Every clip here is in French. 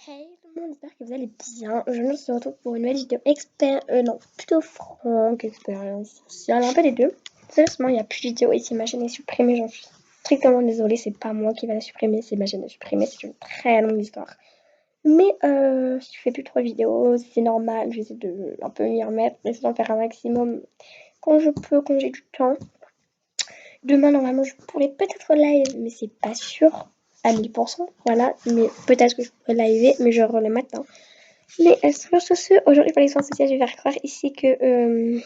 Hey tout le monde, j'espère que vous allez bien. Aujourd'hui, on se retrouve pour une nouvelle vidéo non, plutôt franque, expérience sociale, un peu les deux. Sérieusement, il n'y a plus de vidéo ici, ma chaîne est supprimée, j'en suis strictement désolée, c'est pas moi qui va la supprimer, c'est ma chaîne à supprimer, c'est une très longue histoire. Mais je fais plus trop de vidéos, c'est normal, j'essaie de un peu m'y remettre, j'essaie d'en faire un maximum quand je peux, quand j'ai du temps. Demain, normalement, je pourrais peut-être live, mais c'est pas sûr à 1000%, voilà, mais peut-être que je pourrais live, mais genre le matin. Mais sur ce, aujourd'hui pour l'expérience sociale, je vais faire croire ici que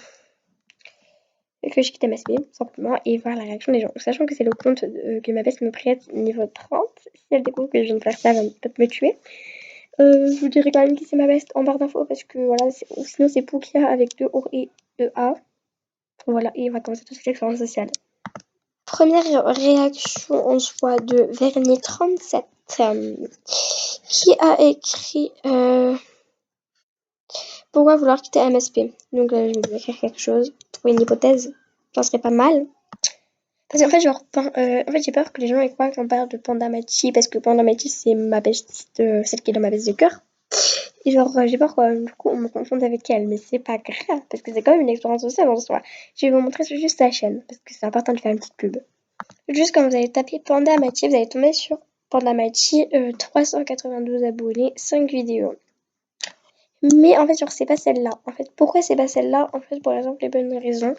je quitte MSP, simplement, et voir la réaction des gens. Sachant que c'est le compte que ma best me prête niveau 30. Si elle découvre que je viens de faire ça, elle va peut-être me tuer. Je vous dirai quand même qui c'est ma best en barre d'infos, parce que voilà, ou sinon c'est Poukia avec 2 O et 2 A. Voilà, et on va commencer tout de suite l'expérience sociale. Première réaction en soi de Vernier37, qui a écrit... Pourquoi vouloir quitter MSP? Donc je vais écrire quelque chose, trouver une hypothèse, ça serait pas mal. Parce qu'en fait, j'ai peur que les gens croient qu'on parle de Panda Machi, parce que Panda Machi c'est ma bestie, celle qui est dans ma best de cœur. Et j'ai peur que du coup on me confonde avec elle, mais c'est pas grave, parce que c'est quand même une expérience sociale en soi. Je vais vous montrer juste sa chaîne, parce que c'est important de faire une petite pub. Juste quand vous allez taper Panda Machi, vous allez tomber sur Panda Machi, 392 abonnés, 5 vidéos. Mais en fait, genre, c'est pas celle-là. En fait, pourquoi c'est pas celle-là? En fait, pour la simple et bonne raison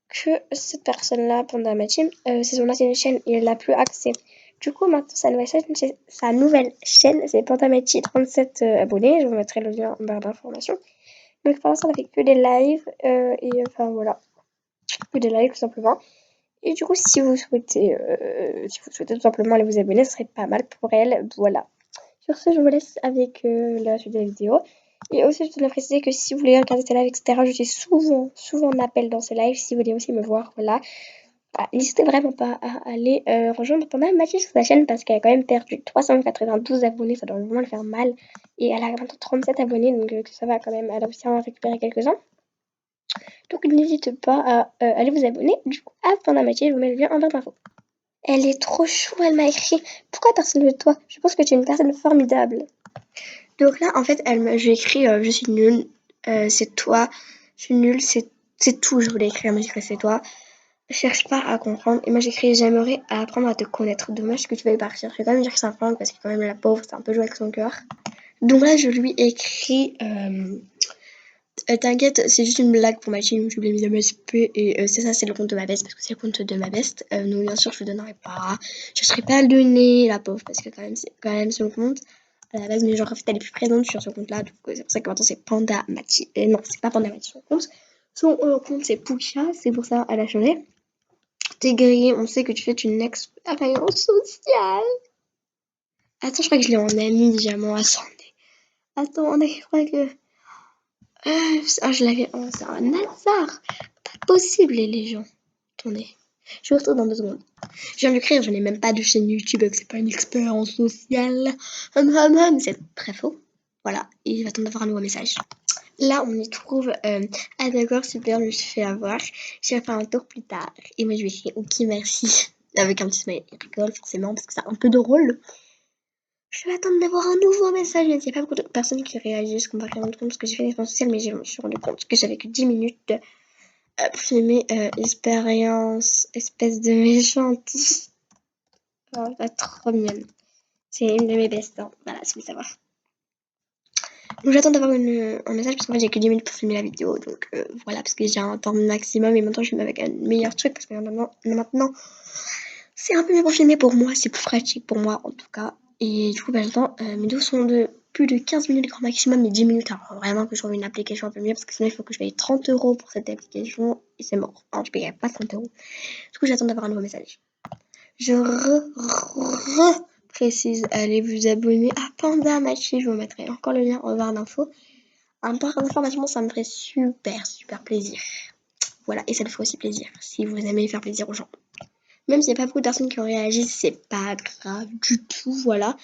que cette personne-là, Panda Machi, c'est son ancienne chaîne et elle n'a plus accès. Du coup, maintenant, sa nouvelle chaîne, c'est Panda Machi, 37 abonnés. Je vous mettrai le lien en barre d'informations. Donc, pour l'instant, on a fait que des lives. Et enfin, voilà. Que des lives, tout simplement. Et du coup, si vous souhaitez tout simplement aller vous abonner, ce serait pas mal pour elle. Voilà. Sur ce, je vous laisse avec la suite de la vidéo. Et aussi, je tenais à préciser que si vous voulez regarder ces lives, etc., je suis souvent en appel dans ces lives. Si vous voulez aussi me voir, voilà. N'hésitez vraiment pas à aller rejoindre Panda Machi sur sa chaîne parce qu'elle a quand même perdu 392 abonnés. Ça doit vraiment le faire mal. Et elle a bientôt 37 abonnés, donc ça va quand même. Elle a aussi en récupérer quelques-uns. Donc n'hésitez pas à aller vous abonner. Du coup, à Panda Machi, je vous mets le lien en barre d'infos. Elle est trop chou, elle m'a écrit. Pourquoi personne ne veut de toi? Je pense que tu es une personne formidable. Donc là, en fait, j'ai écrit je suis nulle, c'est toi, je suis nulle, c'est tout. Je voulais écrire, mais j'ai écrit c'est toi. Je cherche pas à comprendre. Et moi, j'écris j'aimerais apprendre à te connaître. Dommage que tu veuilles partir. Je vais quand même dire que c'est un prank parce que quand même la pauvre, c'est un peu joué avec son cœur. Donc là, je lui écris t'inquiète, c'est juste une blague pour ma team, je voulais mis MSP et c'est ça, c'est le compte de ma best parce que c'est le compte de ma best. Donc bien sûr, je le donnerai pas. Je serai pas à le donner, la pauvre, parce que quand même son compte à la base, mais genre en fait elle est plus présente sur ce compte-là, donc c'est pour ça que maintenant c'est Panda Mati. Non, c'est pas Panda Mati son compte. Son compte c'est Poukia, c'est pour ça elle a changé. T'es grillé, on sait que tu fais une expérience sociale. Attends, je crois que je l'ai en ami déjà, moi. Attends, je crois que. Je l'avais. Oh, c'est un hasard! Pas possible, les gens. Attendez. Je vous retrouve dans 2 secondes. Je viens de l'écrire, je n'ai même pas de chaîne YouTube, c'est pas une expérience sociale. C'est très faux. Voilà, et j'attends d'avoir un nouveau message. Là, on y trouve ah d'accord, super, je me suis fait avoir. J'irai faire un tour plus tard. Et moi, je vais écrire ok, merci. Avec un petit smile. Il rigole forcément parce que c'est un peu drôle. Je vais attendre d'avoir un nouveau message. Il n'y a pas beaucoup de personnes qui réagissent comparé parce que j'ai fait une expérience sociale, mais je me suis rendu compte que j'avais que 10 minutes pour filmer expérience, espèce de méchante. Oh, pas trop mignonne. C'est une de mes bestes, hein. Voilà, si vous voulez savoir. Donc j'attends d'avoir un message parce qu'en fait j'ai que 10 minutes pour filmer la vidéo. Donc voilà, parce que j'ai un temps maximum et maintenant je filme avec un meilleur truc parce que maintenant c'est un peu mieux pour filmer pour moi, c'est plus pratique pour moi en tout cas. Et du coup, j'attends. Mes vidéos sont de plus de 15 minutes grand maximum, mais 10 minutes. Alors vraiment que je trouve une application un peu mieux parce que sinon il faut que je paye 30 € pour cette application et c'est mort. Alors je payerai pas 30 €. Du coup, j'attends d'avoir un nouveau message. Je précise, allez vous abonner à Panda Machi, je vous mettrai encore le lien en barre d'infos. En barre d'informations, ça me ferait super plaisir. Voilà, et ça me ferait aussi plaisir si vous aimez faire plaisir aux gens. Même s'il n'y a pas beaucoup de personnes qui ont réagi, c'est pas grave du tout, voilà.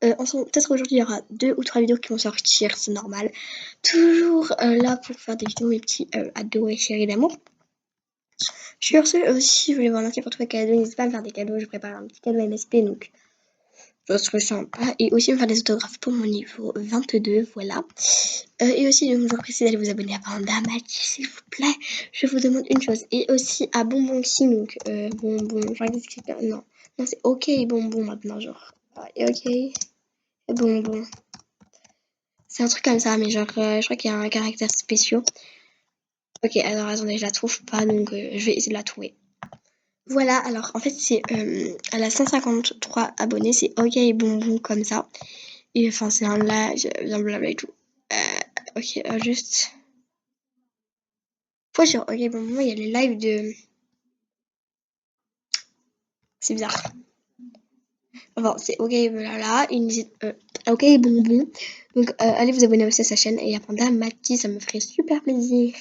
Peut-être aujourd'hui il y aura 2 ou 3 vidéos qui vont sortir, c'est normal. Toujours là pour faire des vidéos, mes petits ados et chéris d'amour. Sur ce, si vous voulez voir un petit pour tous les cadeaux, n'hésitez pas à me faire des cadeaux, je prépare un petit cadeau MSP, donc Je trouve sympa. Et aussi me faire des autographes pour mon niveau 22, voilà. Et aussi, donc, je vous précise d'aller vous abonner à Panda Maki, s'il vous plaît. Je vous demande une chose. Et aussi à Bonbon aussi, donc Bonbon, enfin, qu'est-ce que c'est non, non, c'est OK Bonbon maintenant, genre. Et OK Bonbon. C'est un truc comme ça, mais genre, je crois qu'il y a un caractère spécial. OK, alors attendez, je la trouve pas, donc je vais essayer de la trouver. Voilà, alors en fait, c'est elle a 153 abonnés, c'est OK Bonbon comme ça. Et enfin, c'est un live, bien blabla et tout. OK, juste. Fois sur OK Bonbon, il y a les lives de. C'est bizarre. Enfin, c'est OK, voilà, OK Bonbon. Donc, allez vous abonner aussi à sa chaîne. Et à Panda Maki, ça me ferait super plaisir.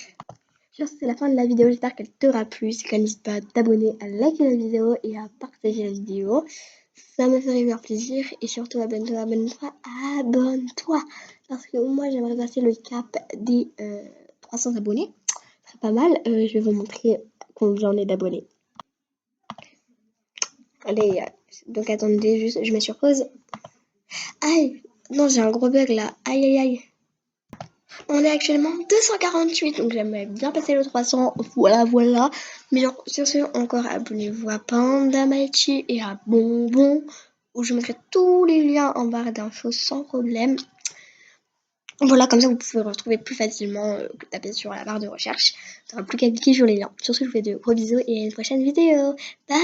C'est la fin de la vidéo, j'espère qu'elle t'aura plu. Si elle n'hésite pas à t'abonner, à liker la vidéo et à partager la vidéo. Ça me ferait bien plaisir. Et surtout, abonne-toi, abonne-toi, abonne-toi. Parce que moi, j'aimerais passer le cap des 300 abonnés. Ce serait pas mal. Je vais vous montrer combien j'en ai d'abonnés. Allez, donc attendez, juste, je mets sur pause. Aïe, non, j'ai un gros bug là. Aïe, aïe, aïe. On est actuellement 248, donc j'aimerais bien passer le 300. Voilà, voilà. Mais genre, sur ce, encore abonnez-vous à Panda Maichi et à Bonbon, où je mettrai tous les liens en barre d'infos sans problème. Voilà, comme ça vous pouvez retrouver plus facilement que taper sur la barre de recherche. Il n'y aura plus qu'à cliquer sur les liens. Sur ce, je vous fais de gros bisous et à une prochaine vidéo. Bye!